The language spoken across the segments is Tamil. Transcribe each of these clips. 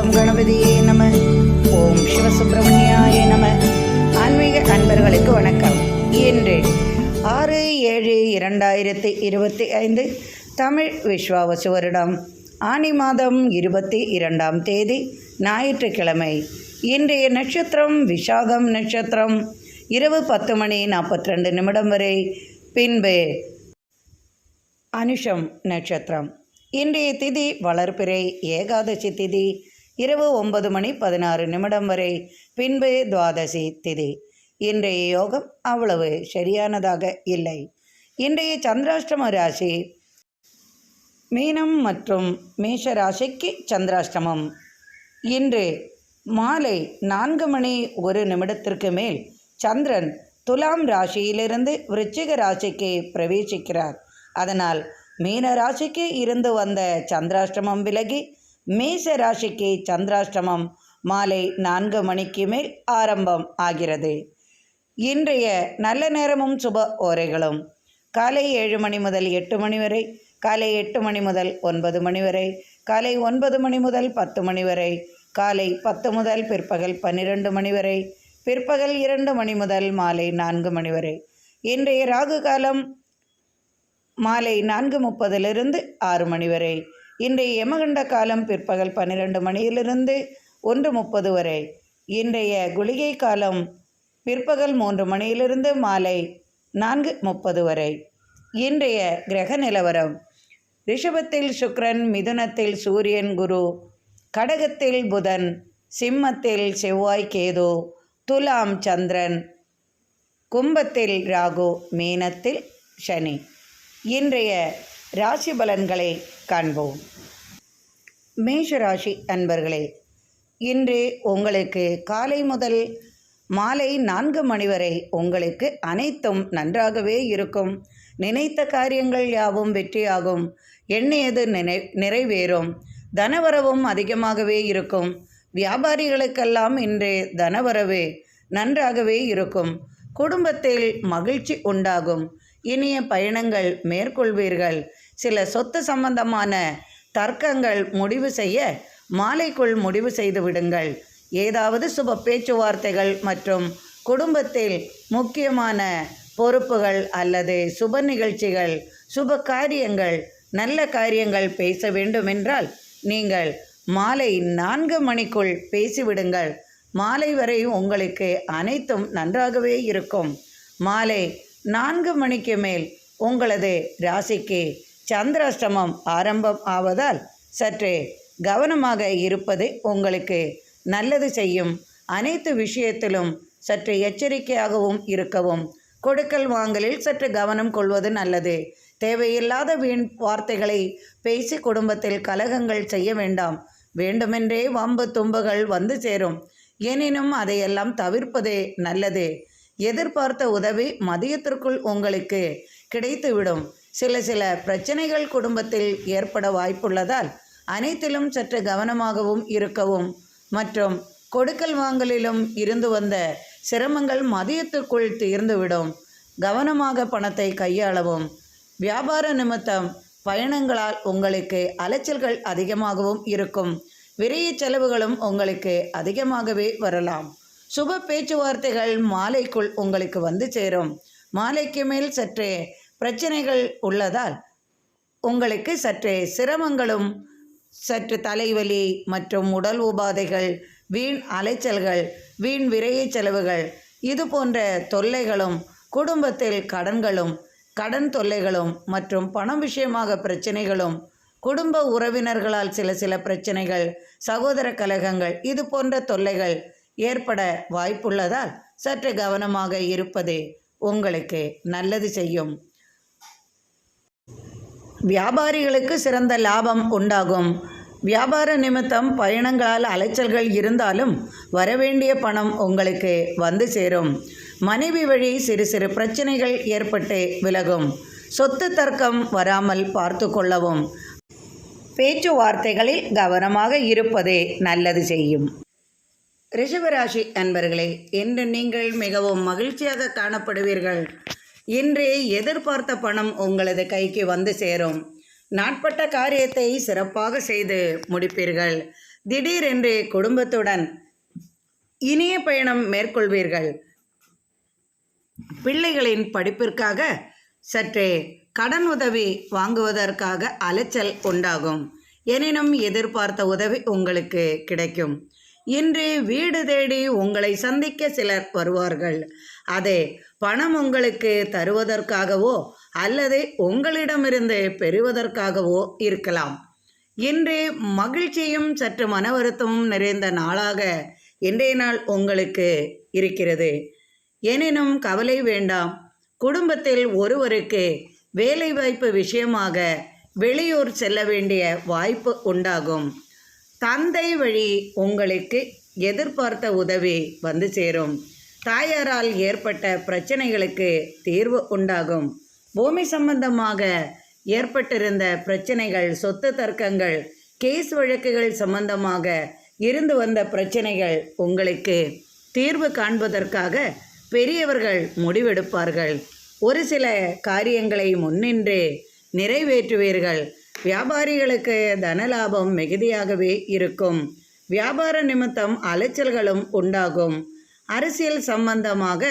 ஓம் கணபதியே நம. ஓம் சிவசுப்பிரமணியாய நம. ஆன்மீக அன்பர்களுக்கு வணக்கம். இன்று 6/7/2025 தமிழ் விஸ்வாவசு வருடம் ஆனி மாதம் 22ஆம் தேதி ஞாயிற்றுக்கிழமை. இன்றைய நட்சத்திரம் விசாகம் நட்சத்திரம். இரவு 10:42 வரை. பின்பு அனுஷம் நட்சத்திரம். இன்றைய திதி வளர்பிறை ஏகாதசி திதி. இரவு 9:16 வரை. பின்பு துவாதசி திதி. இன்றைய யோகம் அவ்வளவு சரியானதாக இல்லை. இன்றைய சந்திராஷ்டம ராசி மீனம் மற்றும் மேஷ ராசிக்கு சந்திராஷ்டமம். இன்று மாலை 4:01 மேல் சந்திரன் துலாம் ராசியிலிருந்து விருச்சிக ராசிக்கு பிரவேசிக்கிறார். அதனால் மீன ராசிக்கு இருந்து வந்த சந்திராஷ்டமம் விலகி மேஷ ராசிக்கு சந்திராஷ்டமம் மாலை 4 மேல் ஆரம்பம் ஆகிறது. இன்றைய நல்ல நேரமும் சுப ஓரைகளும் காலை 7 முதல் 8 வரை, காலை 8 முதல் 9 வரை, காலை 9 முதல் 10 வரை, காலை 10 முதல் பிற்பகல் 12 வரை, பிற்பகல் 2 முதல் மாலை 4 வரை. இன்றைய ராகு காலம் மாலை 4:30 6 வரை. இன்றைய யமகண்ட காலம் பிற்பகல் 12 1:30 வரை. இன்றைய குளிகை காலம் பிற்பகல் 3 மாலை 4:30 வரை. இன்றைய கிரக நிலவரம்: ரிஷபத்தில் சுக்கிரன், மிதுனத்தில் சூரியன் குரு, கடகத்தில் புதன், சிம்மத்தில் செவ்வாய் கேது, துலாம் சந்திரன், கும்பத்தில் ராகு, மீனத்தில் சனி. இன்றைய ராசி பலன்களை காண்போம். மேஷராசி அன்பர்களே, இன்று உங்களுக்கு காலை முதல் மாலை 4 வரை உங்களுக்கு அனைத்தும் நன்றாகவே இருக்கும். நினைத்த காரியங்கள் யாவும் வெற்றியாகும். எண்ணியது நிறைவேறும். தனவரவும் அதிகமாகவே இருக்கும். வியாபாரிகளுக்கெல்லாம் இன்று தனவரவு நன்றாகவே இருக்கும். குடும்பத்தில் மகிழ்ச்சி உண்டாகும். இனிய பயணங்கள் மேற்கொள்வீர்கள். சில சொத்து சம்பந்தமான தர்க்கங்கள் முடிவு செய்ய மாலைக்குள் முடிவு செய்து விடுங்கள். ஏதாவது சுப பேச்சுவார்த்தைகள் மற்றும் குடும்பத்தில் முக்கியமான பொறுப்புகள் அல்லது சுப நிகழ்ச்சிகள், சுப காரியங்கள், நல்ல காரியங்கள் பேச வேண்டுமென்றால் நீங்கள் மாலை 4 பேசிவிடுங்கள். மாலை வரை உங்களுக்கு அனைத்தும் நன்றாகவே இருக்கும். மாலை 4 மேல் உங்களது ராசிக்கு சந்திராஷ்டமம் ஆரம்பம் ஆவதால் சற்றே கவனமாக இருப்பது உங்களுக்கு நல்லது செய்யும். அனைத்து விஷயத்திலும் சற்று எச்சரிக்கையாகவும் இருக்கவும், கொடுக்கல் வாங்கலில் சற்று கவனம் கொள்வது நல்லது. தேவையில்லாத வீண் வார்த்தைகளை பேசி குடும்பத்தில் கலகங்கள் செய்ய வேண்டாம். வேண்டுமென்றே வம்பு தும்புகள் வந்து சேரும். எனினும் அதையெல்லாம் தவிர்ப்பதே நல்லது. எதிர்பார்த்த உதவி மதியத்திற்குள் உங்களுக்கு கிடைத்துவிடும். சில பிரச்சனைகள் குடும்பத்தில் ஏற்பட வாய்ப்புள்ளதால் அனைத்திலும் சற்று கவனமாகவும் இருக்கவும் மற்றும் கொடுக்கல் வாங்கலிலும் இருந்து வந்த சிரமங்கள் மதியத்திற்குள் தீர்ந்துவிடும். கவனமாக பணத்தை கையாளவும். வியாபார நிமித்தம் பயணங்களால் உங்களுக்கு அலைச்சல்கள் அதிகமாகவும் இருக்கும். விரைய செலவுகளும் உங்களுக்கு அதிகமாகவே வரலாம். சுப பேச்சுவார்த்தைகள் மாலைக்குள் உங்களுக்கு வந்து சேரும். மாலைக்கு மேல் சற்றே பிரச்சனைகள் உள்ளதால் உங்களுக்கு சற்றே சிரமங்களும், சற்று தலைவலி மற்றும் உடல் உபாதைகள், வீண் அலைச்சல்கள், வீண் விரைய செலவுகள், இது போன்ற தொல்லைகளும், குடும்பத்தில் கடன்களும், கடன் தொல்லைகளும் மற்றும் பணம் விஷயமாக பிரச்சனைகளும், குடும்ப உறவினர்களால் சில பிரச்சனைகள், சகோதர கலகங்கள், இது போன்ற தொல்லைகள் ஏற்பட வாய்ப்புள்ளதால் சற்று கவனமாக இருப்பது உங்களுக்கு நல்லது செய்யும். வியாபாரிகளுக்கு சிறந்த லாபம் உண்டாகும். வியாபார நிமித்தம் பயணங்களால் அலைச்சல்கள் இருந்தாலும் வரவேண்டிய பணம் உங்களுக்கு வந்து சேரும். மனைவி வழி சிறு பிரச்சனைகள் ஏற்பட்டு விலகும். சொத்து தர்க்கம் வராமல் பார்த்து கொள்ளவும். பேச்சுவார்த்தைகளில் கவனமாக இருப்பதே நல்லது செய்யும். ரிஷபராசி அன்பர்களே, இன்று நீங்கள் மிகவும் மகிழ்ச்சியாக காணப்படுவீர்கள். இன்று எதிர்பார்த்த பணம் உங்களது கைக்கு வந்து சேரும். நாட்பட்ட காரியத்தை சிறப்பாக செய்து முடிப்பீர்கள். திடீரென்று குடும்பத்துடன் இனிய பயணம் மேற்கொள்வீர்கள். பிள்ளைகளின் படிப்பிற்காக சற்றே கடன் உதவி வாங்குவதற்காக அலைச்சல் உண்டாகும். எனினும் எதிர்பார்த்த உதவி உங்களுக்கு கிடைக்கும். இன்று வீடு தேடி உங்களை சந்திக்க சிலர் வருவார்கள். அது பணம் உங்களுக்கு தருவதற்காகவோ அல்லது உங்களிடமிருந்து பெறுவதற்காகவோ இருக்கலாம். இன்று மகிழ்ச்சியும் சற்று மன வருத்தமும் நிறைந்த நாளாக இன்றைய நாள் உங்களுக்கு இருக்கிறது. எனினும் கவலை வேண்டாம். குடும்பத்தில் ஒருவருக்கு வேலைவாய்ப்பு விஷயமாக வெளியூர் செல்ல வேண்டிய வாய்ப்பு உண்டாகும். தந்தை வழி உங்களுக்கு எதிர்பார்த்த உதவி வந்து சேரும். தாயாரால் ஏற்பட்ட பிரச்சனைகளுக்கு தீர்வு உண்டாகும். பூமி சம்பந்தமாக ஏற்பட்டிருந்த பிரச்சனைகள், சொத்து தர்க்கங்கள், கேஸ் வழக்குகள் சம்பந்தமாக இருந்து வந்த பிரச்சனைகள் உங்களுக்கு தீர்வு காண்பதற்காக பெரியவர்கள் முடிவெடுப்பார்கள். ஒரு சில காரியங்களை முன்னின்று நிறைவேற்றுவீர்கள். வியாபாரிகளுக்கு தனலாபம் மிகுதியாகவே இருக்கும். வியாபார நிமித்தம் அலைச்சல்களும் உண்டாகும். அரசியல் சம்பந்தமாக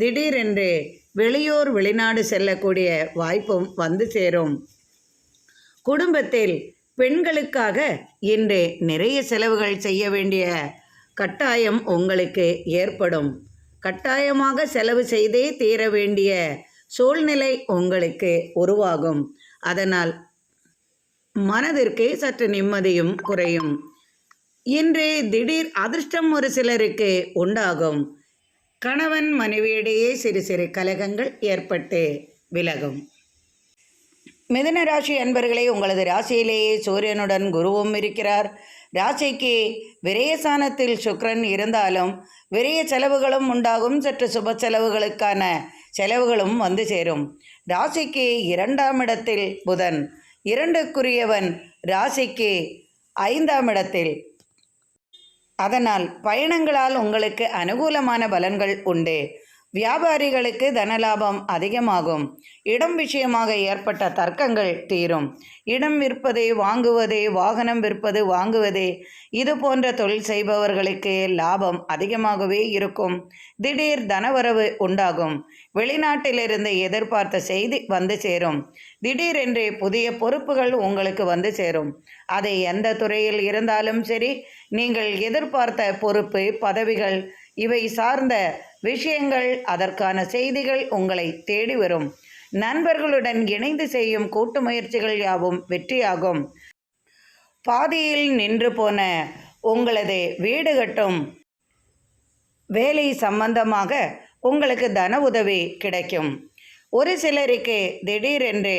திடீரென்று வெளியூர் வெளிநாடு செல்லக்கூடிய வாய்ப்பும் வந்து சேரும். குடும்பத்தில் பெண்களுக்காக இன்று நிறைய செலவுகள் செய்ய வேண்டிய கட்டாயம் உங்களுக்கு ஏற்படும். கட்டாயமாக செலவு செய்தே தீர வேண்டிய சூழ்நிலை உங்களுக்கு உருவாகும். அதனால் மனதிற்கு சற்று நிம்மதியும் குறையும். இன்று திடீர் அதிர்ஷ்டம் ஒரு சிலருக்கு உண்டாகும். கணவன் மனைவியிடையே சிறு சிறு கலகங்கள் ஏற்பட்டு விலகும். மிதுன ராசி அன்பர்களே, உங்களது ராசியிலேயே சூரியனுடன் குருவும் இருக்கிறார். ராசிக்கு விரயஸ்தானத்தில் சுக்கிரன் இருந்தாலும் விரய செலவுகளும் உண்டாகும். சற்று சுப செலவுகளுக்கான செலவுகளும் வந்து சேரும். ராசிக்கு 2ஆம் இடத்தில் புதன், 2க்குரியவன் ராசிக்கு 5ஆம் இடத்தில். அதனால் பயணங்களால் உங்களுக்கு அனுகூலமான பலன்கள் உண்டு. வியாபாரிகளுக்கு தனலாபம் அதிகமாகும். இடம் விஷயமாக ஏற்பட்ட தர்க்கங்கள் தீரும். இடம் விற்பது வாங்குவது, வாகனம் விற்பது வாங்குவது, இது போன்ற தொழில் செய்பவர்களுக்கு லாபம் அதிகமாகவே இருக்கும். திடீர் தனவரவு உண்டாகும். வெளிநாட்டிலிருந்து எதிர்பார்த்த செய்தி வந்து சேரும். திடீரென்று புதிய பொறுப்புகள் உங்களுக்கு வந்து சேரும். அது எந்த துறையில் இருந்தாலும் சரி, நீங்கள் எதிர்பார்த்த பொறுப்பு, பதவிகள், இவை சார்ந்த விஷயங்கள், அதற்கான செய்திகள் உங்களை தேடி வரும். நண்பர்களுடன் இணைந்து செய்யும் கூட்டு முயற்சிகள் யாவும் வெற்றியாகும். பாதியில் நின்று போன உங்களது வீடு கட்டும் வேலை சம்பந்தமாக உங்களுக்கு தன உதவி கிடைக்கும். ஒரு சிலருக்கு திடீரென்று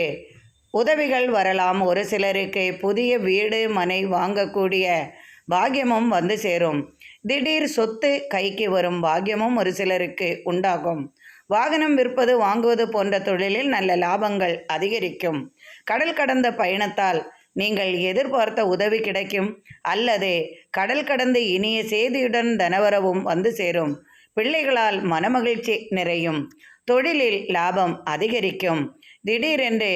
உதவிகள் வரலாம். ஒரு சிலருக்கு புதிய வீடு மனை வாங்கக்கூடிய பாக்கியமும் வந்து சேரும். திடீர் சொத்து கைக்கு வரும் பாக்கியமும் ஒரு சிலருக்கு உண்டாகும். வாகனம் விற்பது வாங்குவது போன்ற தொழிலில் நல்ல லாபங்கள் அதிகரிக்கும். கடல் கடந்த பயணத்தால் நீங்கள் எதிர்பார்த்த உதவி கிடைக்கும். அல்லது கடல் கடந்து இனிய செய்தியுடன் தனவரவும் வந்து சேரும். பிள்ளைகளால் மனமகிழ்ச்சி நிறையும். தொழிலில் லாபம் அதிகரிக்கும். திடீரென்று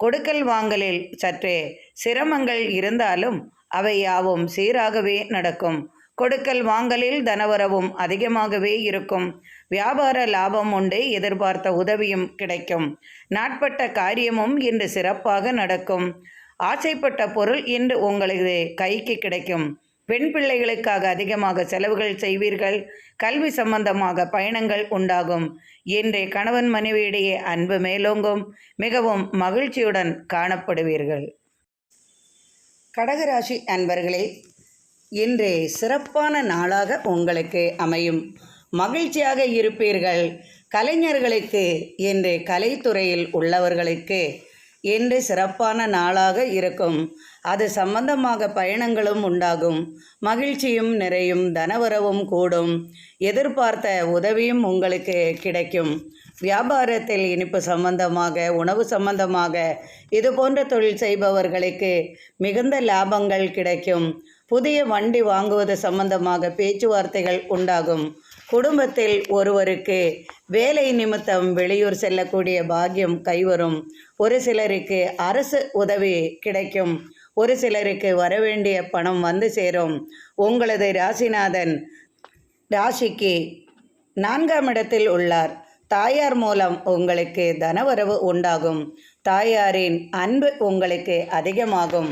கொடுக்கல் வாங்கலில் சற்றே சிரமங்கள் இருந்தாலும் அவை யாவும் சீராகவே நடக்கும். கொடுக்கல் வாங்கலில் தனவரவும் அதிகமாகவே இருக்கும். வியாபார லாபம் உண்டு. எதிர்பார்த்த உதவியும் கிடைக்கும். நாட்பட்ட காரியமும் இன்று சிறப்பாக நடக்கும். ஆசைப்பட்ட பொருள் இன்று உங்களது கைக்கு கிடைக்கும். பெண் பிள்ளைகளுக்காக அதிகமாக செலவுகள் செய்வீர்கள். கல்வி சம்பந்தமாக பயணங்கள் உண்டாகும். இன்று கணவன் மனைவியிடையே அன்பு மேலோங்கும். மிகவும் மகிழ்ச்சியுடன் காணப்படுவீர்கள். கடகராசி அன்பர்களே, இன்று சிறப்பான நாளாக உங்களுக்கு அமையும். மகிழ்ச்சியாக இருப்பீர்கள். கலைஞர்களுக்கு, இன்று கலைத்துறையில் உள்ளவர்களுக்கு இன்று சிறப்பான நாளாக இருக்கும். அது சம்பந்தமாக பயணங்களும் உண்டாகும். மகிழ்ச்சியும் நிறையும். தனவரவும் கூடும். எதிர்பார்த்த உதவியும் உங்களுக்கு கிடைக்கும். வியாபாரத்தில் இனிப்பு சம்பந்தமாக, உணவு சம்பந்தமாக, இது போன்ற தொழில் செய்பவர்களுக்கு மிகுந்த லாபங்கள் கிடைக்கும். புதிய வண்டி வாங்குவது சம்பந்தமாக பேச்சுவார்த்தைகள் உண்டாகும். குடும்பத்தில் ஒருவருக்கு வேலை நிமித்தம் வெளியூர் செல்லக்கூடிய பாக்கியம் கைவரும். ஒரு சிலருக்கு அரசு உதவி கிடைக்கும். ஒரு சிலருக்கு வரவேண்டிய பணம் வந்து சேரும். உங்களது ராசிநாதன் ராசிக்கு 4ஆம் இடத்தில் உள்ளார். தாயார் மூலம் உங்களுக்கு தனவரவு உண்டாகும். தாயாரின் அன்பு உங்களுக்கு அதிகமாகும்.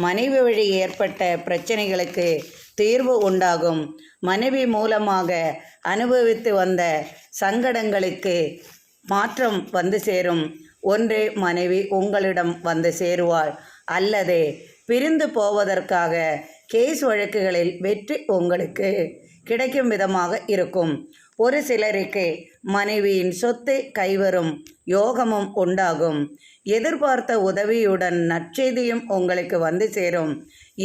மனைவி வழி ஏற்பட்ட பிரச்சனைகளுக்கு தீர்வு உண்டாகும். மனைவி மூலமாக அனுபவித்து வந்த சங்கடங்களுக்கு மாற்றம் வந்து சேரும். ஒன்று மனைவி உங்களிடம் வந்து சேருவாள், அல்லது பிரிந்து போவதற்காக கேஸ் வழக்குகளில் வெற்றி உங்களுக்கு கிடைக்கும் விதமாக இருக்கும். ஒரு சிலருக்கு மனைவியின் சொத்து கைவரும் யோகமும் உண்டாகும். எதிர்பார்த்த உதவியுடன் நற்செய்தியும் உங்களுக்கு வந்து சேரும்.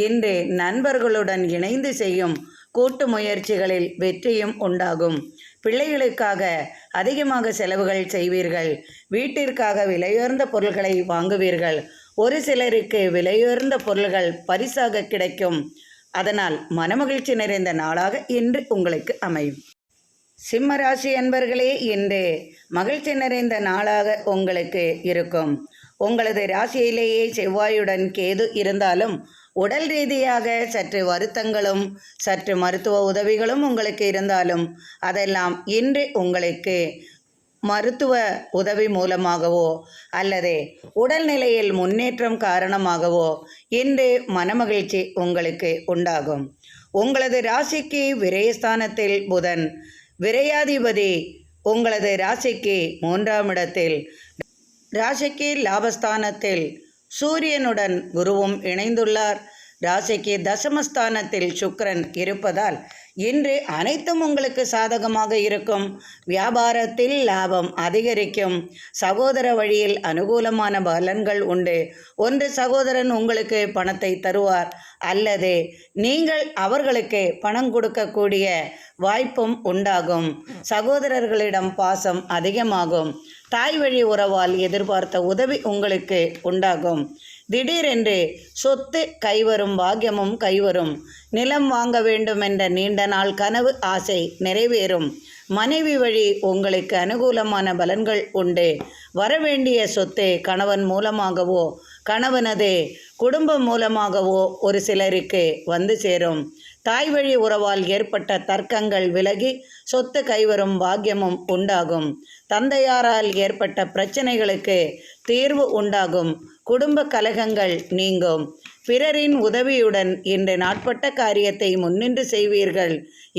இன்று நண்பர்களுடன் இணைந்து செய்யும் கூட்டு முயற்சிகளில் வெற்றியும் உண்டாகும். பிள்ளைகளுக்காக அதிகமாக செலவுகள் செய்வீர்கள். வீட்டிற்காக விலையுயர்ந்த பொருட்களை வாங்குவீர்கள். ஒரு சிலருக்கு விலையுயர்ந்த பொருள்கள் பரிசாக கிடைக்கும். அதனால் மனமகிழ்ச்சி நிறைந்த நாளாக இன்று உங்களுக்கு அமையும். சிம்மராசி அன்பர்களே, இன்று மகிழ்ச்சி நிறைந்த நாளாக உங்களுக்கு இருக்கும். உங்களது ராசியிலேயே செவ்வாயுடன் கேது இருந்தாலும் உடல் ரீதியாக சற்று வருத்தங்களும் சற்று மருத்துவ உதவிகளும் உங்களுக்கு இருந்தாலும் அதெல்லாம் இன்று உங்களுக்கு மருத்துவ உதவி மூலமாகவோ அல்லது உடல்நிலையில் முன்னேற்றம் காரணமாகவோ இன்று மனமகிழ்ச்சி உங்களுக்கு உண்டாகும். உங்களது ராசிக்கு விரயஸ்தானத்தில் புதன், விரையாதிபதி உங்களது ராசிக்கு 3ஆம் இடத்தில், ராசிக்கு லாபஸ்தானத்தில் சூரியனுடன் குருவும் இணைந்துள்ளார். ராசிக்கு தசமஸ்தானத்தில் சுக்கிரன் இருப்பதால் இன்று அனைத்தும் உங்களுக்கு சாதகமாக இருக்கும். வியாபாரத்தில் லாபம் அதிகரிக்கும். சகோதர வழியில் அனுகூலமான பலன்கள் உண்டு. ஒன்று சகோதரன் உங்களுக்கு பணத்தை தருவார், அல்லது நீங்கள் அவர்களுக்கு பணம் கொடுக்கக்கூடிய வாய்ப்பும் உண்டாகும். சகோதரர்களிடம் பாசம் அதிகமாகும். தாய் வழி உறவால் எதிர்பார்த்த உதவி உங்களுக்கு உண்டாகும். திடீரென்று சொத்து கைவரும், பாக்கியமும் கைவரும். நிலம் வாங்க வேண்டும் என்ற நீண்ட நாள் கனவு ஆசை நிறைவேறும். மனைவி வழி உங்களுக்கு அனுகூலமான பலன்கள் உண்டு. வரவேண்டிய சொத்து கணவன் மூலமாகவோ கணவனது குடும்பம் மூலமாகவோ ஒரு சிலருக்கு வந்து சேரும். தாய் வழி உறவால் ஏற்பட்ட தர்க்கங்கள் விலகி சொத்து கைவரும், பாக்கியமும் உண்டாகும். தந்தையாரால் ஏற்பட்ட பிரச்சனைகளுக்கு தீர்வு உண்டாகும். குடும்ப கலகங்கள் நீங்கும். பிறரின் உதவியுடன் இன்று நாட்பட்ட காரியத்தை முன்னின்று செய்வீர்கள்.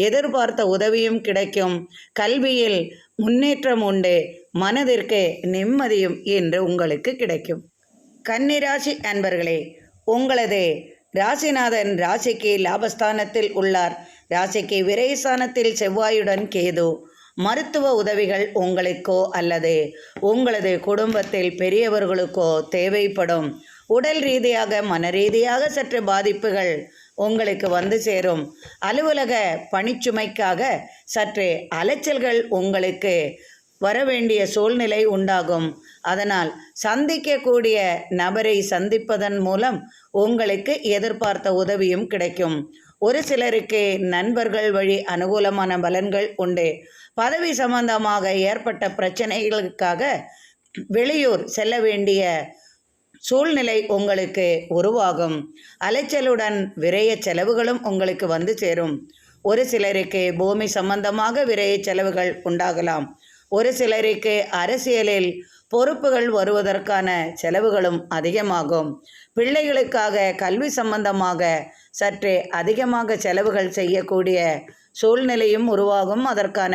எதிர்பார்த்த உதவியும் கிடைக்கும். கல்வியில் முன்னேற்றம் உண்டு. மனதிற்கு நிம்மதியும் இன்று உங்களுக்கு கிடைக்கும். கன்னிராசி அன்பர்களே, உங்களது ராசிநாதன் ராசிக்கு லாபஸ்தானத்தில் உள்ளார். ராசிக்கு விரயஸ்தானத்தில் செவ்வாயுடன் கேது. மருத்துவ உதவிகள் உங்களுக்கோ அல்லது உங்களது குடும்பத்தில் பெரியவர்களுக்கோ தேவைப்படும். உடல் ரீதியாக மன ரீதியாக சற்று பாதிப்புகள் உங்களுக்கு வந்து சேரும். அலுவலக பணிச்சுமைக்காக சற்று அலைச்சல்கள் உங்களுக்கு வரவேண்டிய சூழ்நிலை உண்டாகும். அதனால் சந்திக்கக்கூடிய நபரை சந்திப்பதன் மூலம் உங்களுக்கு எதிர்பார்த்த உதவியும் கிடைக்கும். ஒரு சிலருக்கு நண்பர்கள் வழி அனுகூலமான பலன்கள் உண்டு. பதவி சம்பந்தமாக ஏற்பட்ட பிரச்சனைகளுக்காக வெளியூர் செல்ல வேண்டிய சூழ்நிலை உங்களுக்கு உருவாகும். அலைச்சலுடன் விரய செலவுகளும் உங்களுக்கு வந்து சேரும். ஒரு சிலருக்கு பூமி சம்பந்தமாக விரய செலவுகள் உண்டாகலாம். ஒரு சிலருக்கு அரசியலில் பொறுப்புகள் வருவதற்கான செலவுகளும் அதிகமாகும். பிள்ளைகளுக்காக கல்வி சம்பந்தமாக சற்றே அதிகமாக செலவுகள் செய்யக்கூடிய சூழ்நிலையும் உருவாகும். அதற்கான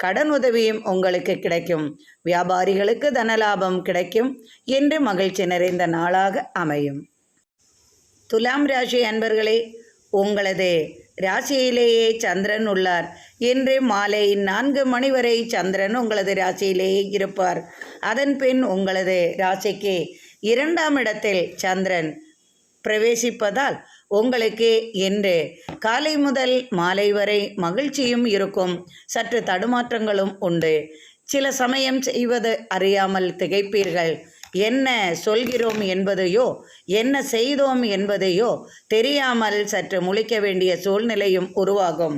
கடன் உதவியும் உங்களுக்கு கிடைக்கும். வியாபாரிகளுக்கு தனலாபம் கிடைக்கும். இன்று மகிழ்ச்சி நிறைந்த நாளாக அமையும். துலாம் ராசி அன்பர்களே, உங்களது ராசியிலேயே சந்திரன் உள்ளார். இன்று மாலை 4 மணி வரை சந்திரன் உங்களது ராசியிலேயே இருப்பார். அதன் பின் உங்களது ராசிக்கு 2ஆம் இடத்தில் சந்திரன் பிரவேசிப்பதால் உங்களுக்கு இன்று காலை முதல் மாலை வரை மகிழ்ச்சியும் இருக்கும். சற்று தடுமாற்றங்களும் உண்டு. சில சமயம் செய்வது அறியாமல் திகைப்பீர்கள். என்ன சொல்கிறோம் என்பதையோ என்ன செய்தோம் என்பதையோ தெரியாமல் சற்று முழிக்க வேண்டிய சூழ்நிலையும் உருவாகும்.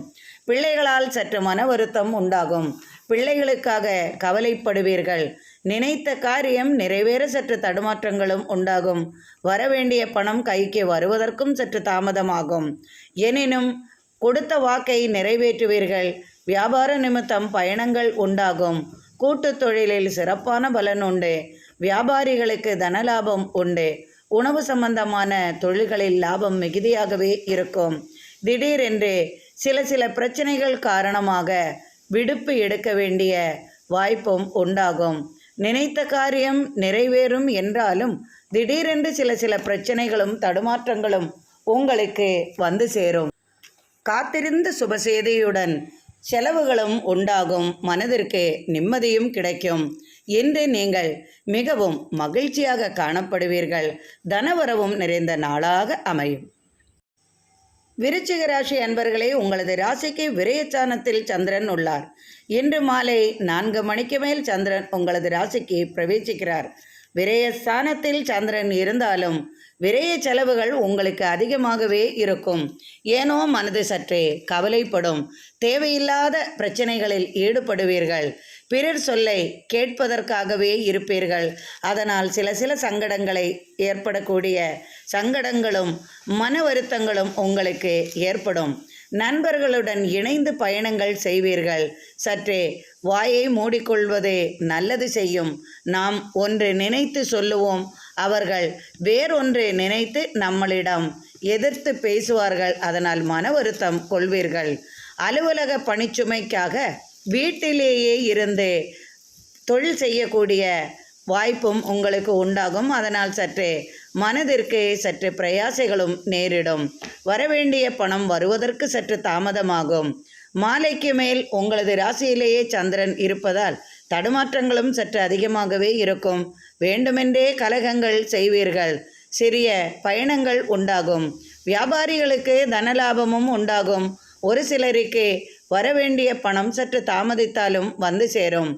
பிள்ளைகளால் சற்று மன வருத்தம் உண்டாகும். பிள்ளைகளுக்காக கவலைப்படுவீர்கள். நினைத்த காரியம் நிறைவேற சற்று தடுமாற்றங்களும் உண்டாகும். வரவேண்டிய பணம் கைக்கு வருவதற்கும் சற்று தாமதமாகும். எனினும் கொடுத்த வாக்கை நிறைவேற்றுவீர்கள். வியாபார நிமித்தம் பயணங்கள் உண்டாகும். கூட்டுத் தொழிலில் சிறப்பான பலன் உண்டு. வியாபாரிகளுக்கு தனலாபம் உண்டு. உணவு சம்பந்தமான தொழில்களில் லாபம் மிகுதியாகவே இருக்கும். திடீரென்று சில பிரச்சனைகள் காரணமாக விடுப்பு எடுக்க வேண்டிய வாய்ப்பும் உண்டாகும். நினைத்த காரியம் நிறைவேறும் என்றாலும் திடீரென்று சில பிரச்சனைகளும் தடுமாற்றங்களும் உங்களுக்கு வந்து சேரும். காத்திருந்த சுபசெய்தியுடன் செலவுகளும் உண்டாகும். மனதிற்கு நிம்மதியும் கிடைக்கும். இன்று நீங்கள் மிகவும் மகிழ்ச்சியாக காணப்படுவீர்கள். தனவரவும் நிறைந்த நாளாக அமையும். விருச்சிக ராசி அன்பர்களே, உங்களது ராசிக்கு விரயஸ்தானத்தில் சந்திரன் உள்ளார். இன்று மாலை 4 மணிக்கு மேல் சந்திரன் உங்களது ராசிக்கு பிரவேசிக்கிறார். விரயஸ்தானத்தில் சந்திரன் இருந்தாலும் விரய செலவுகள் உங்களுக்கு அதிகமாகவே இருக்கும். ஏனோ மனது சற்றே கவலைப்படும். தேவையில்லாத பிரச்சனைகளில் ஈடுபடுவீர்கள். பிறர் சொல்லை கேட்பதற்காகவே இருப்பீர்கள். அதனால் சில சங்கடங்களை ஏற்படக்கூடிய சங்கடங்களும் மன வருத்தங்களும் உங்களுக்கு ஏற்படும். நண்பர்களுடன் இணைந்து பயணங்கள் செய்வீர்கள். சற்றே வாயை மூடிக்கொள்வது நல்லது செய்யும். நாம் ஒன்று நினைத்து சொல்லுவோம், அவர்கள் வேறொன்று நினைத்து நம்மளிடம் எதிர்த்து பேசுவார்கள். அதனால் மன வருத்தம் கொள்வீர்கள். அலுவலக பணிச்சுமைக்காக வீட்டிலேயே இருந்து தொழில் செய்யக்கூடிய வாய்ப்பும் உங்களுக்கு உண்டாகும். அதனால் மனதிற்கு சற்று பிரயாசைகளும் நேரிடும். வரவேண்டிய பணம் வருவதற்கு சற்று தாமதமாகும். மாலைக்கு மேல் உங்களது ராசியிலேயே சந்திரன் இருப்பதால் தடுமாற்றங்களும் சற்று அதிகமாகவே இருக்கும். வேண்டுமென்றே கலகங்கள் செய்வீர்கள். சிறிய பயணங்கள் உண்டாகும். வியாபாரிகளுக்கு தனலாபமும் உண்டாகும். ஒரு சிலருக்கு வரவேண்டிய பணம் சற்று தாமதித்தாலும் வந்து சேரும்.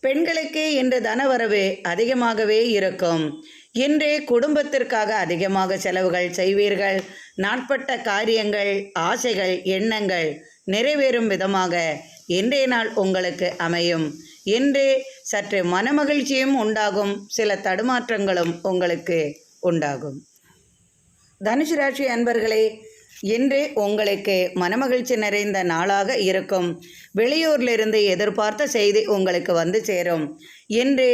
பெண்களுக்கு இன்று தனவரவு அதிகமாகவே இருக்கும். இன்று குடும்பத்திற்காக அதிகமாக செலவுகள் செய்வீர்கள். நாட்பட்ட காரியங்கள், ஆசைகள், எண்ணங்கள் நிறைவேறும் விதமாக இன்றைய நாள் உங்களுக்கு அமையும். இன்று சற்று மனமகிழ்ச்சியும் உண்டாகும். சில தடுமாற்றங்களும் உங்களுக்கு உண்டாகும். தனுசு ராசி அன்பர்களே, இன்று உங்களுக்கு மனமகிழ்ச்சி நிறைந்த நாளாக இருக்கும். வெளியூரிலிருந்து எதிர்பார்த்த செய்தி உங்களுக்கு வந்து சேரும். இன்று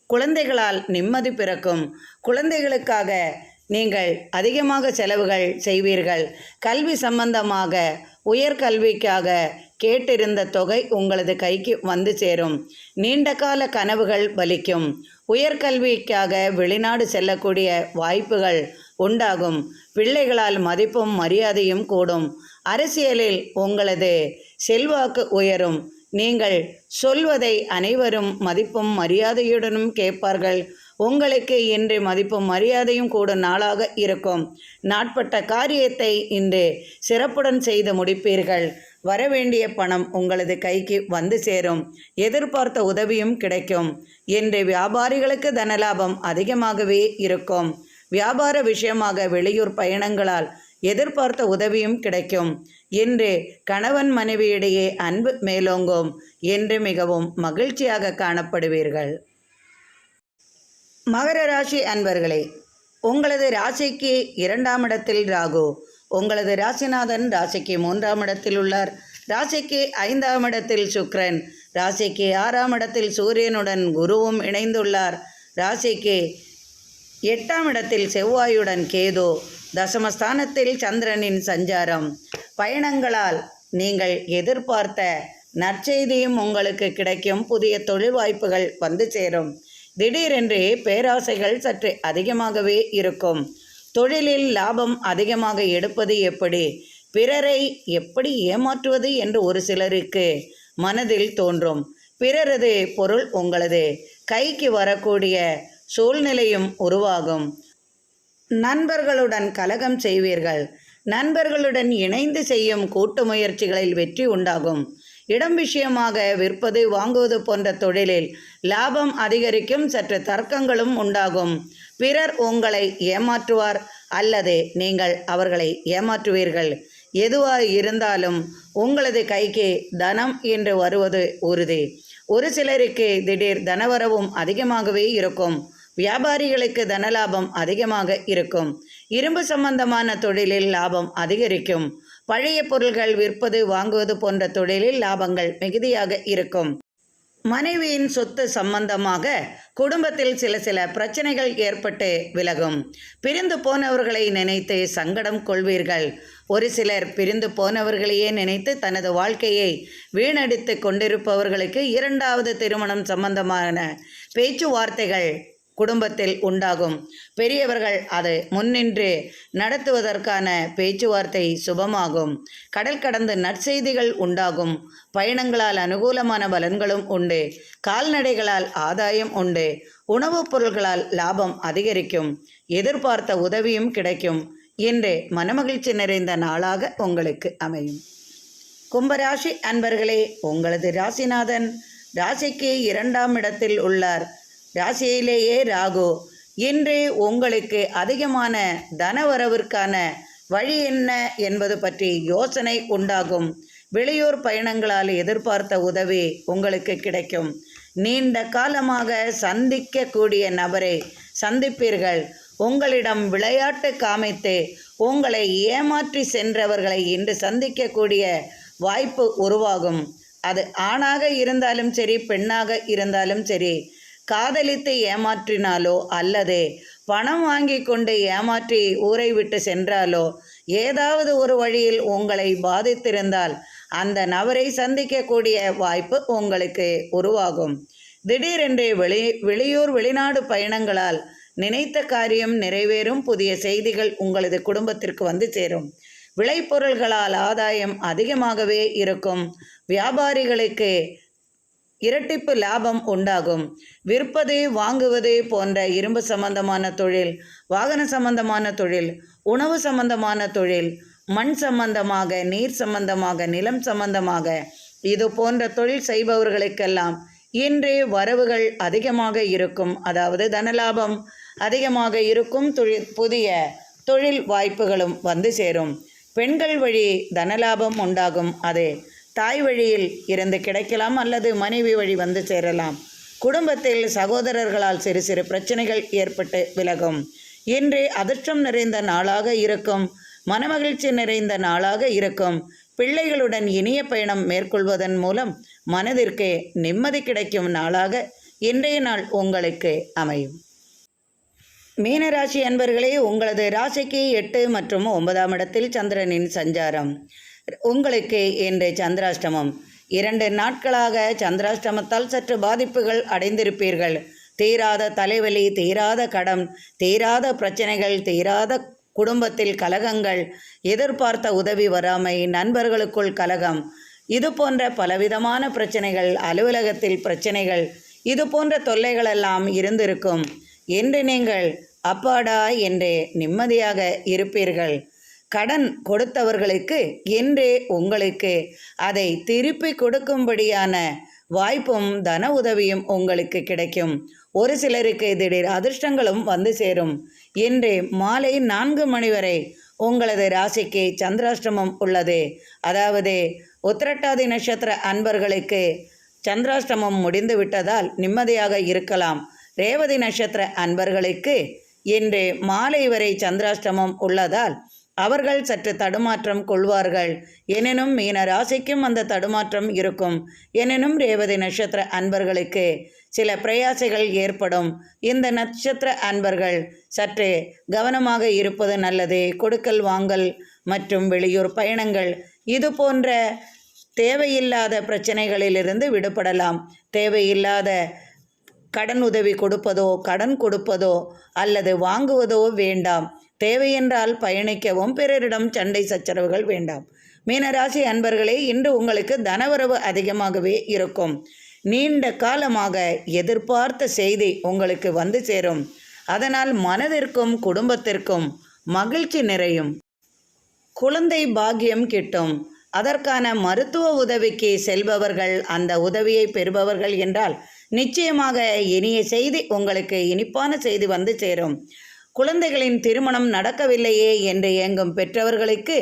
குழந்தைகளால் நிம்மதி பிறக்கும். குழந்தைகளுக்காக நீங்கள் அதிகமாக செலவுகள் செய்வீர்கள். கல்வி சம்பந்தமாக உயர்கல்விக்காக கேட்டிருந்த தொகை உங்களது கைக்கு வந்து சேரும். நீண்டகால கனவுகள் பலிக்கும். உயர்கல்விக்காக வெளிநாடு செல்லக்கூடிய வாய்ப்புகள் உண்டாகும். பிள்ளைகளால் மதிப்பும் மரியாதையும் கூடும். அரசியலில் உங்களது செல்வாக்கு உயரும். நீங்கள் சொல்வதை அனைவரும் மதிப்பும் மரியாதையுடனும் கேட்பார்கள். உங்களுக்கு இன்று மதிப்பும் மரியாதையும் கூடும் நாளாக இருக்கும். நாட்பட்ட காரியத்தை இன்று சிறப்புடன் செய்து முடிப்பீர்கள். வரவேண்டிய பணம் உங்களது கைக்கு வந்து சேரும். எதிர்பார்த்த உதவியும் கிடைக்கும். இன்று வியாபாரிகளுக்கு தனலாபம் அதிகமாகவே இருக்கும். வியாபார விஷயமாக வெளியூர் பயணங்களால் எதிர்பார்த்த உதவியும் கிடைக்கும். இன்று கணவன் மனைவியிடையே அன்பு மேலோங்கும். என்று மிகவும் மகிழ்ச்சியாக காணப்படுவீர்கள். மகர ராசி அன்பர்களே, உங்களது ராசிக்கு 2ஆம் இடத்தில் ராகு. உங்களது ராசிநாதன் ராசிக்கு 3ஆம் இடத்தில் உள்ளார். ராசிக்கு 5ஆம் இடத்தில் சுக்கிரன். ராசிக்கு 6ஆம் இடத்தில் சூரியனுடன் குருவும் இணைந்துள்ளார். ராசிக்கு 8ஆம் இடத்தில் செவ்வாயுடன் கேது. தசமஸ்தானத்தில் சந்திரனின் சஞ்சாரம். பயணங்களால் நீங்கள் எதிர்பார்த்த நற்செய்தியும் உங்களுக்கு கிடைக்கும். புதிய தொழில் வாய்ப்புகள் வந்து சேரும். திடீரென்று பேராசைகள் சற்று அதிகமாகவே இருக்கும். தொழிலில் லாபம் அதிகமாக எடுப்பது எப்படி, பிறரை எப்படி ஏமாற்றுவது என்று ஒரு சிலருக்கு மனதில் தோன்றும். பிறரது பொருள் உங்களது கைக்கு வரக்கூடிய சூழ்நிலையும் உருவாகும். நண்பர்களுடன் கலகம் செய்வீர்கள். நண்பர்களுடன் இணைந்து செய்யும் கூட்டு முயற்சிகளில் வெற்றி உண்டாகும். இடம் விஷயமாக விற்பது வாங்குவது போன்ற தொழிலில் லாபம் அதிகரிக்கும். சற்று தர்க்கங்களும் உண்டாகும். பிறர் உங்களை ஏமாற்றுவார் அல்லது நீங்கள் அவர்களை ஏமாற்றுவீர்கள். எதுவாக இருந்தாலும் உங்களது கைக்கு தனம் என்று வருவது உறுதி. ஒரு சிலருக்கு திடீர் தனவரவும் அதிகமாகவே இருக்கும். வியாபாரிகளுக்கு தனலாபம் அதிகமாக இருக்கும். இரும்பு சம்பந்தமான தொழிலில் லாபம் அதிகரிக்கும். பழைய பொருள்கள் விற்பது வாங்குவது போன்ற தொழிலில் லாபங்கள் மிகுதியாக இருக்கும். மனைவியின் சொத்து சம்பந்தமாக குடும்பத்தில் சில பிரச்சனைகள் ஏற்பட்டு விலகும். பிரிந்து போனவர்களை நினைத்து சங்கடம் கொள்வீர்கள். ஒரு சிலர் பிரிந்து போனவர்களையே நினைத்து தனது வாழ்க்கையை வீணடித்து கொண்டிருப்பவர்களுக்கு இரண்டாவது திருமணம் சம்பந்தமான பேச்சுவார்த்தைகள் குடும்பத்தில் உண்டாகும். பெரியவர்கள் அதை முன்னின்று நடத்துவதற்கான பேச்சுவார்த்தை சுபமாகும். கடல் கடந்து நற்செய்திகள் உண்டாகும். பயணங்களால் அனுகூலமான பலன்களும் உண்டு. கால்நடைகளால் ஆதாயம் உண்டு. உணவுப் பொருள்களால் லாபம் அதிகரிக்கும். எதிர்பார்த்த உதவியும் கிடைக்கும். இன்று மனமகிழ்ச்சி நிறைந்த நாளாக உங்களுக்கு அமையும். கும்பராசி அன்பர்களே, உங்களது ராசிநாதன் ராசிக்கு 2ஆம் இடத்தில் உள்ளார். ராசியிலேயே ராகு. இன்று உங்களுக்கு அதிகமான தனவரவிற்கான வழி என்ன என்பது பற்றி யோசனை உண்டாகும். வெளியூர் பயணங்களால் எதிர்பார்த்த உதவி உங்களுக்கு கிடைக்கும். நீண்ட காலமாக சந்திக்கக்கூடிய நபரை சந்திப்பீர்கள். உங்களிடம் விளையாட்டு காமித்து உங்களை ஏமாற்றி சென்றவர்களை இன்று சந்திக்கக்கூடிய வாய்ப்பு உருவாகும். அது ஆணாக இருந்தாலும் சரி, பெண்ணாக இருந்தாலும் சரி, காதலித்து ஏமாற்றினாலோ அல்லது பணம் வாங்கி கொண்டு ஏமாற்றி ஊரை விட்டு சென்றாலோ ஏதாவது ஒரு வழியில் உங்களை பாதித்திருந்தால் அந்த நபரை சந்திக்கக்கூடிய வாய்ப்பு உங்களுக்கு உருவாகும். திடீரென்று வெளியூர் வெளிநாடு பயணங்களால் நினைத்த காரியம் நிறைவேறும். புதிய செய்திகள் உங்களது குடும்பத்திற்கு வந்து சேரும். விளைபொருள்களால் ஆதாயம் அதிகமாகவே இருக்கும். வியாபாரிகளுக்கு இரட்டிப்பு லாபம் உண்டாகும். விற்பது வாங்குவது போன்ற இரும்பு சம்பந்தமான தொழில், வாகன சம்பந்தமான தொழில், உணவு சம்பந்தமான தொழில், மண் சம்பந்தமாக, நீர் சம்பந்தமாக, நிலம் சம்பந்தமாக இது போன்ற தொழில் செய்பவர்களுக்கெல்லாம் இன்று வரவுகள் அதிகமாக இருக்கும். அதாவது தனலாபம் அதிகமாக இருக்கும். புதிய தொழில் வாய்ப்புகளும் வந்து சேரும். பெண்கள் வழி தனலாபம் உண்டாகும். அது தாய் வழியில் இருந்து கிடைக்கலாம் அல்லது மனைவி வழி வந்து சேரலாம். குடும்பத்தில் சகோதரர்களால் சிறு பிரச்சனைகள் ஏற்பட்டு விலகும். இன்று அதிர்ஷ்டம் நிறைந்த நாளாக இருக்கும். மனமகிழ்ச்சி நிறைந்த நாளாக இருக்கும். பிள்ளைகளுடன் இனிய பயணம் மேற்கொள்வதன் மூலம் மனதிற்கு நிம்மதி கிடைக்கும் நாளாக இன்றைய நாள் உங்களுக்கு அமையும். மீனராசி அன்பர்களே, உங்களது ராசிக்கு 8 மற்றும் 9ஆம் இடத்தில் சந்திரனின் சஞ்சாரம். உங்களுக்கு இன்று சந்திராஷ்டமம். 2 நாட்களாக சந்திராஷ்டமத்தால் சற்று பாதிப்புகள் அடைந்திருப்பீர்கள். தீராத தலைவலி, தீராத கடன், தீராத பிரச்சனைகள், தீராத குடும்பத்தில் கலகங்கள், எதிர்பார்த்த உதவி வராமை, நண்பர்களுக்குள் கலகம், இது போன்ற பலவிதமான பிரச்சனைகள், அலுவலகத்தில் பிரச்சனைகள், இது போன்ற தொல்லைகளெல்லாம் இருந்திருக்கும். இன்று நீங்கள் அப்பாடா என்று நிம்மதியாக இருப்பீர்கள். கடன் கொடுத்தவர்களுக்கு இன்று உங்களுக்கு அதை திருப்பி கொடுக்கும்படியான வாய்ப்பும் தன உதவியும் உங்களுக்கு கிடைக்கும். ஒரு சிலருக்கு திடீர் அதிர்ஷ்டங்களும் வந்து சேரும். இன்று மாலை 4 மணி வரை உங்களது ராசிக்கு சந்திராஷ்டமம் உள்ளது. அதாவது உத்திரட்டாதி நட்சத்திர அன்பர்களுக்கு சந்திராஷ்டமம் முடிந்து விட்டதால் நிம்மதியாக இருக்கலாம். ரேவதி நட்சத்திர அன்பர்களுக்கு இன்று மாலை வரை சந்திராஷ்டமம் உள்ளதால் அவர்கள் சற்று தடுமாற்றம் கொள்வார்கள். எனினும் மீன ராசிக்கும் அந்த தடுமாற்றம் இருக்கும். எனினும் ரேவதி நட்சத்திர அன்பர்களுக்கு சில பிரயாசைகள் ஏற்படும். இந்த நட்சத்திர அன்பர்கள் சற்று கவனமாக இருப்பது நல்லது. கொடுக்கல் வாங்கல் மற்றும் வெளியூர் பயணங்கள் இது போன்ற தேவையில்லாத பிரச்சனைகளிலிருந்து விடுபடலாம். தேவையில்லாத கடன் உதவி கொடுப்பதோ, கடன் கொடுப்பதோ அல்லது வாங்குவதோ வேண்டாம். தேவையென்றால் பயணிக்கவும், பிறரிடம் சண்டை சச்சரவுகள் வேண்டாம். மீனராசி அன்பர்களே, இன்று உங்களுக்கு தனவரவு அதிகமாகவே இருக்கும். நீண்ட காலமாக எதிர்பார்த்த செய்தி உங்களுக்கு வந்து சேரும். அதனால் மனதிற்கும் குடும்பத்திற்கும் மகிழ்ச்சி நிறையும். குழந்தை பாக்கியம் கிட்டும். அதற்கான மருத்துவ உதவிக்கு செல்பவர்கள், அந்த உதவியை பெறுபவர்கள் என்றால் நிச்சயமாக இனிய செய்தி, உங்களுக்கு இனிப்பான செய்தி வந்து சேரும். குழந்தைகளின் திருமணம் நடக்கவில்லையே என்று ஏங்கும் பெற்றவர்களுக்கு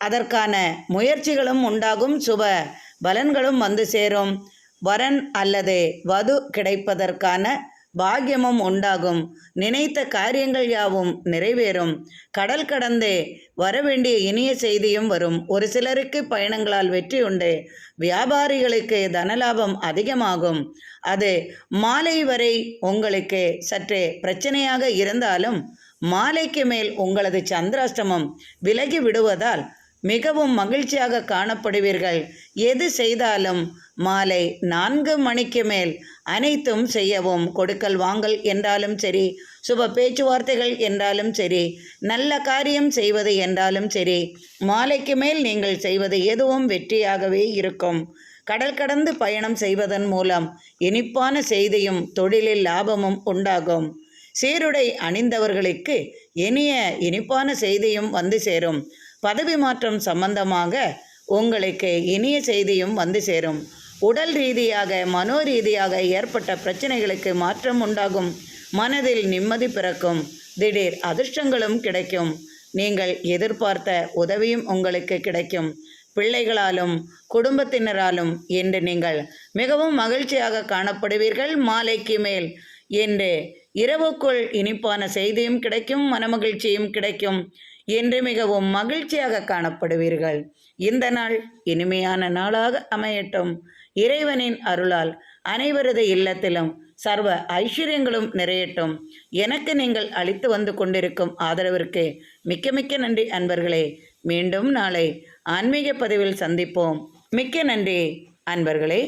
அதற்கான முயற்சிகளும் உண்டாகும். சுப பலன்களும் வந்து சேரும். வரன் அல்லது வது கிடைப்பதற்கான பாக்கியமும் உண்டாகும். நினைத்த காரியங்கள் யாவும் நிறைவேறும். கடல் கடந்து வரவேண்டிய இனிய செய்தியும் வரும். ஒரு சிலருக்கு பயணங்களால் வெற்றி உண்டு. வியாபாரிகளுக்கு தனலாபம் அதிகமாகும். அது மாலை வரை உங்களுக்கு சற்று பிரச்சனையாக இருந்தாலும் மாலைக்கு மேல் உங்களது சந்திராஷ்டமம் விலகி விடுவதால் மிகவும் மகிழ்ச்சியாக காணப்படுவீர்கள். எது செய்தாலும் மாலை 4 மணிக்கு மேல் அனைத்தும் செய்யவும். கொடுக்கல் வாங்கல் என்றாலும் சரி, சுப பேச்சுவார்த்தைகள் என்றாலும் சரி, நல்ல காரியம் செய்வது என்றாலும் சரி, மாலைக்கு மேல் நீங்கள் செய்வது எதுவும் வெற்றியாகவே இருக்கும். கடல் கடந்து பயணம் செய்வதன் மூலம் இனிப்பான செய்தியும் தொழிலில் லாபமும் உண்டாகும். சீருடை அணிந்தவர்களுக்கு இனிப்பான செய்தியும் வந்து சேரும். பதவி மாற்றம் சம்பந்தமாக உங்களுக்கு இனிய செய்தியும் வந்து சேரும். உடல் ரீதியாக மனோ ரீதியாக ஏற்பட்ட பிரச்சனைகளுக்கு மாற்றம் உண்டாகும். மனதில் நிம்மதி பிறக்கும். திடீர் அதிர்ஷ்டங்களும் கிடைக்கும். நீங்கள் எதிர்பார்த்த உதவியும் உங்களுக்கு கிடைக்கும். பிள்ளைகளாலும் குடும்பத்தினராலும் இன்று நீங்கள் மிகவும் மகிழ்ச்சியாக காணப்படுவீர்கள். மாலைக்கு மேல் இன்று இரவுக்குள் இனிப்பான செய்தியும் கிடைக்கும். மனமகிழ்ச்சியும் கிடைக்கும். என்று மிகவும் மகிழ்ச்சியாக காணப்படுவீர்கள். இந்த நாள் இனிமையான நாளாக அமையட்டும். இறைவனின் அருளால் அனைவரது இல்லத்திலும் சர்வ ஐஸ்வர்யங்களும் நிறையட்டும். எனக்கு நீங்கள் அளித்து வந்து கொண்டிருக்கும் ஆதரவிற்கு மிக்க மிக்க நன்றி அன்பர்களே. மீண்டும் நாளை ஆன்மீக பதிவில் சந்திப்போம். மிக்க நன்றி அன்பர்களே.